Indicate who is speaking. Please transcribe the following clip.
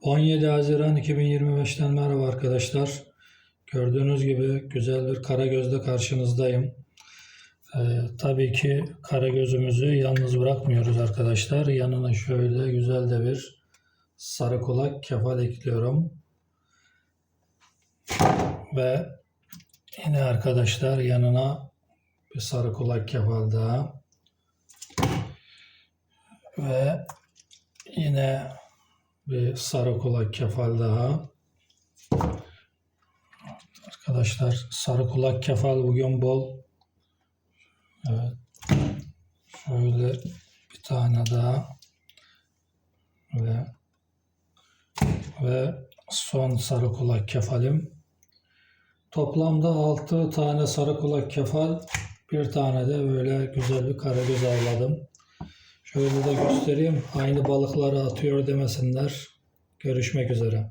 Speaker 1: 17 Haziran 2025'ten merhaba arkadaşlar. Gördüğünüz gibi güzel bir karagözle karşınızdayım. Tabii ki karagözümüzü yalnız bırakmıyoruz arkadaşlar. Yanına şöyle güzel de bir sarı kulak kefal ekliyorum. Ve yine arkadaşlar yanına bir sarı kulak kefal daha. Ve yine bir sarı kulak kefal daha. Arkadaşlar sarı kulak kefal bugün bol. Evet. Şöyle bir tane daha. Ve son sarı kulak kefalim. Toplamda 6 tane sarı kulak kefal, bir tane de böyle güzel bir karagöz avladım. Şöyle de göstereyim. Aynı balıkları atıyor demesinler. Görüşmek üzere.